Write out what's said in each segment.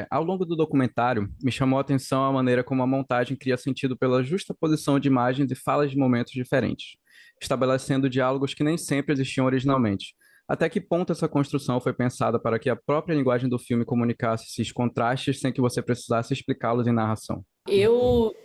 Ao longo do documentário, me chamou a atenção a maneira como a montagem cria sentido pela justaposição de imagens e falas de momentos diferentes, estabelecendo diálogos que nem sempre existiam originalmente. Até que ponto essa construção foi pensada para que a própria linguagem do filme comunicasse esses contrastes sem que você precisasse explicá-los em narração?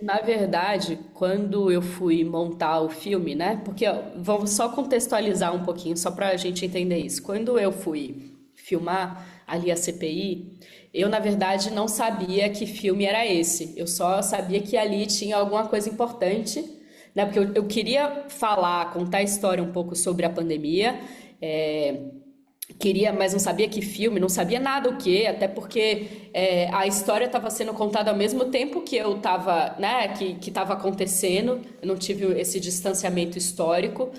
Na verdade, quando eu fui montar o filme, né? Porque, ó, vamos só contextualizar um pouquinho, só para a gente entender isso. Quando eu fui filmar ali a CPI, eu, na verdade, não sabia que filme era esse. Eu só sabia que ali tinha alguma coisa importante, né? Porque eu queria falar, contar a história um pouco sobre a pandemia. Queria, mas não sabia que filme, não sabia nada o que, até porque a história estava sendo contada ao mesmo tempo que eu estava, né, que estava acontecendo, eu não tive esse distanciamento histórico.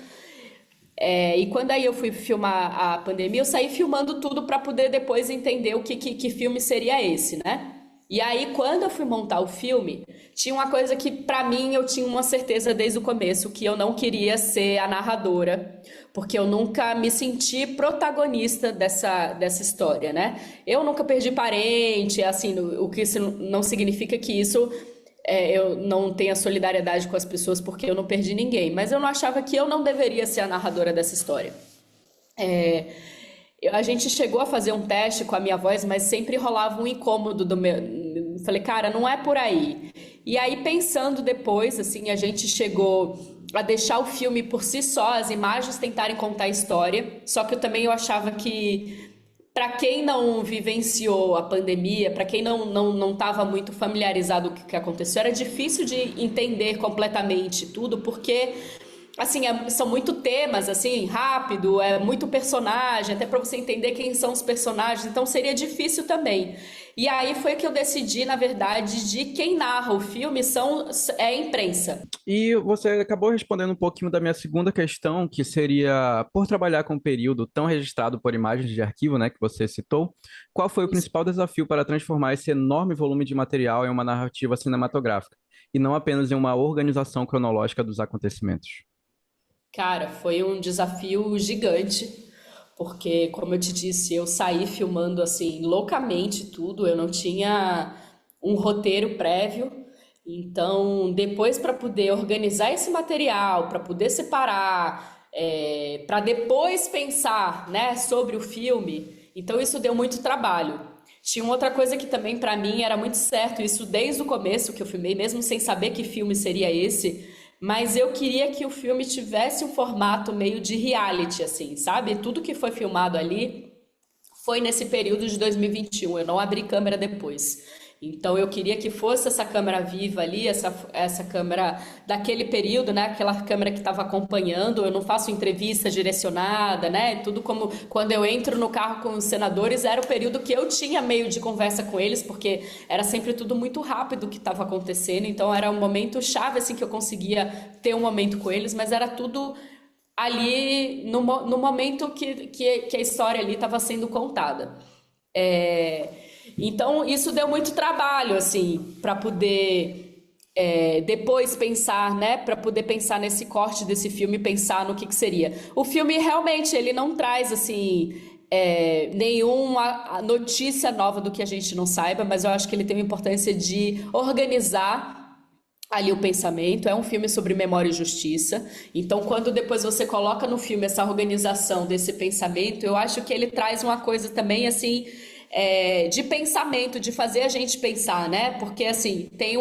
E quando aí eu fui filmar a pandemia, eu saí filmando tudo para poder depois entender que filme seria esse, né? E aí, quando eu fui montar o filme, tinha uma coisa que, pra mim, eu tinha uma certeza desde o começo, que eu não queria ser a narradora, porque eu nunca me senti protagonista dessa história, né? Eu nunca perdi parente, assim, o que isso não significa que eu não tenha solidariedade com as pessoas porque eu não perdi ninguém, mas eu não achava que eu não deveria ser a narradora dessa história. A gente chegou a fazer um teste com a minha voz, mas sempre rolava um incômodo do meu. Falei, cara, não é por aí. E aí, pensando depois, assim, a gente chegou a deixar o filme por si só, as imagens tentarem contar a história. Só que eu achava que, para quem não vivenciou a pandemia, para quem não estava muito familiarizado com o que aconteceu, era difícil de entender completamente tudo, porque assim, são muito temas, assim, rápido, é muito personagem, até para você entender quem são os personagens, então seria difícil também. E aí foi que eu decidi, na verdade, de quem narra o filme é a imprensa. E você acabou respondendo um pouquinho da minha segunda questão, que seria, por trabalhar com um período tão registrado por imagens de arquivo, né, que você citou, qual foi o Isso. principal desafio para transformar esse enorme volume de material em uma narrativa cinematográfica, e não apenas em uma organização cronológica dos acontecimentos? Cara, foi um desafio gigante, porque, como eu te disse, eu saí filmando assim loucamente tudo, eu não tinha um roteiro prévio. Então, depois para poder organizar esse material, para poder separar, para depois pensar, né, sobre o filme, então isso deu muito trabalho. Tinha uma outra coisa que também para mim era muito certo, isso desde o começo que eu filmei, mesmo sem saber que filme seria esse, mas eu queria que o filme tivesse um formato meio de reality, assim, sabe? Tudo que foi filmado ali foi nesse período de 2021. Eu não abri câmera depois. Então eu queria que fosse essa câmera viva ali, essa câmera daquele período, né? Aquela câmera que estava acompanhando. Eu não faço entrevista direcionada, né? Tudo como quando eu entro no carro com os senadores, era o período que eu tinha meio de conversa com eles, porque era sempre tudo muito rápido que estava acontecendo. Então era um momento chave assim que eu conseguia ter um momento com eles, mas era tudo ali no momento que a história ali estava sendo contada. É, então, isso deu muito trabalho, assim, para poder depois pensar, né? Para poder pensar nesse corte desse filme, pensar no que seria. O filme realmente ele não traz assim nenhuma notícia nova do que a gente não saiba, mas eu acho que ele tem a importância de organizar ali o pensamento. É um filme sobre memória e justiça. Então, quando depois você coloca no filme essa organização desse pensamento, eu acho que ele traz uma coisa também assim de pensamento, de fazer a gente pensar, né? Porque assim tem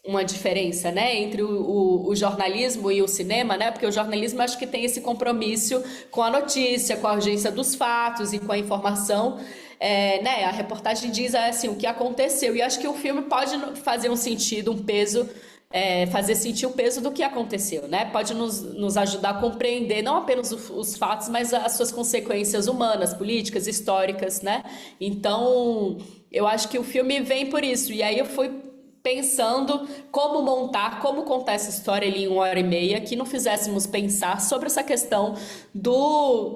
uma diferença, né, entre o jornalismo e o cinema, né? Porque o jornalismo acho que tem esse compromisso com a notícia, com a urgência dos fatos e com a informação. Né, a reportagem diz assim o que aconteceu e acho que o filme pode fazer um sentido, um peso, fazer sentir o peso do que aconteceu, né? Pode nos ajudar a compreender não apenas os fatos, mas as suas consequências humanas, políticas, históricas, né? Então, eu acho que o filme vem por isso. E aí eu fui pensando como montar, como contar essa história ali em 1 hora e meia, que não fizéssemos pensar sobre essa questão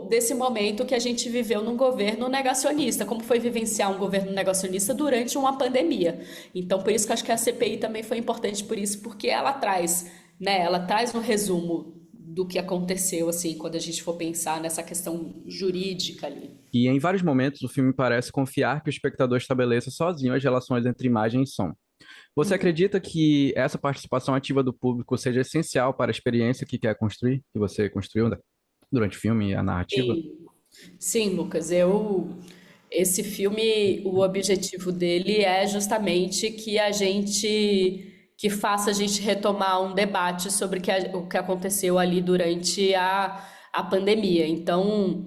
desse momento que a gente viveu num governo negacionista, como foi vivenciar um governo negacionista durante uma pandemia. Então, por isso que eu acho que a CPI também foi importante por isso, porque ela traz, né, ela traz um resumo do que aconteceu, assim, quando a gente for pensar nessa questão jurídica ali. E em vários momentos o filme parece confiar que o espectador estabeleça sozinho as relações entre imagem e som. Você acredita que essa participação ativa do público seja essencial para a experiência que quer construir, que você construiu durante o filme e a narrativa? Sim, sim, Lucas, esse filme, o objetivo dele é justamente que faça a gente retomar um debate sobre o que aconteceu ali durante a pandemia. Então,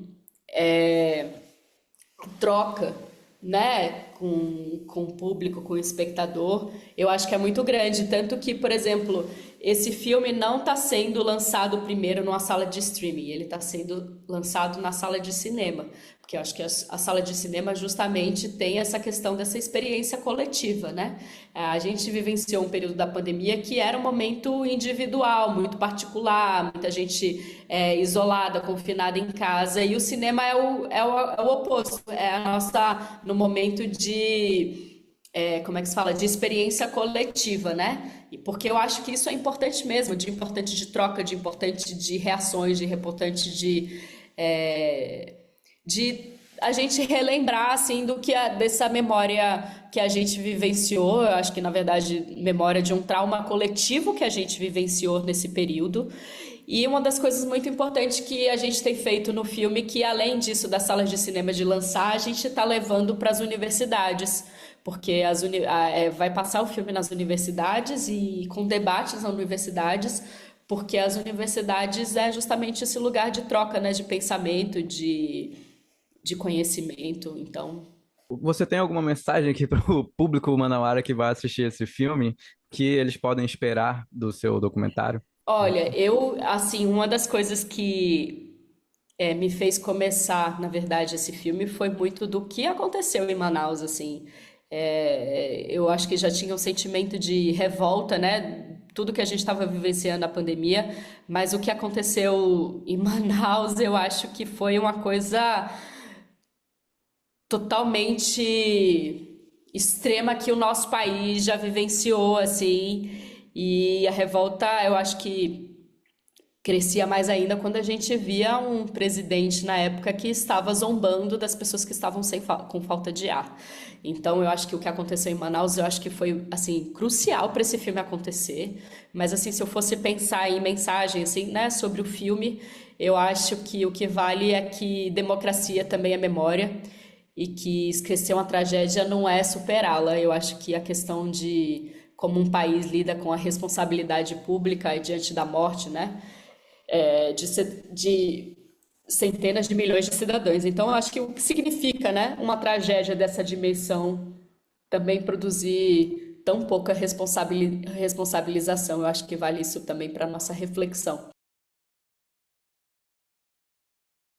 troca, né, com o público, com o espectador, eu acho que é muito grande. Tanto que, por exemplo, esse filme não está sendo lançado primeiro numa sala de streaming, ele está sendo lançado na sala de cinema. Porque eu acho que a sala de cinema justamente tem essa questão dessa experiência coletiva, né? A gente vivenciou um período da pandemia que era um momento individual, muito particular, muita gente isolada, confinada em casa, e o cinema é o oposto, é a nossa, no momento como é que se fala? De experiência coletiva, né? E porque eu acho que isso é importante mesmo, de importante de troca, de importante de reações, de importante de a gente relembrar assim dessa memória que a gente vivenciou. Eu acho que na verdade memória de um trauma coletivo que a gente vivenciou nesse período. E uma das coisas muito importantes que a gente tem feito no filme, que além disso das salas de cinema de lançar, a gente está levando para as universidades, porque vai passar o filme nas universidades e com debates nas universidades, porque as universidades é justamente esse lugar de troca, né, de pensamento, de conhecimento. Então, Você tem alguma mensagem aqui para o público manauara que vai assistir esse filme que eles podem esperar do seu documentário? olha, assim, uma das coisas que me fez começar, na verdade, esse filme foi muito do que aconteceu em Manaus, assim. Eu acho que já tinha um sentimento de revolta, né? Tudo que a gente estava vivenciando na pandemia, mas o que aconteceu em Manaus, eu acho que foi uma coisa totalmente extrema que o nosso país já vivenciou, assim. E a revolta, eu acho que crescia mais ainda quando a gente via um presidente na época que estava zombando das pessoas que estavam com falta de ar. Então, eu acho que o que aconteceu em Manaus, eu acho que foi assim crucial para esse filme acontecer. Mas assim, se eu fosse pensar em mensagem assim, né, sobre o filme, eu acho que o que vale é que democracia também é memória e que esquecer uma tragédia não é superá-la. Eu acho que a questão de como um país lida com a responsabilidade pública diante da morte, né? De centenas de milhões de cidadãos. Então, eu acho que o que significa, né, uma tragédia dessa dimensão também produzir tão pouca responsabilização, eu acho que vale isso também para nossa reflexão.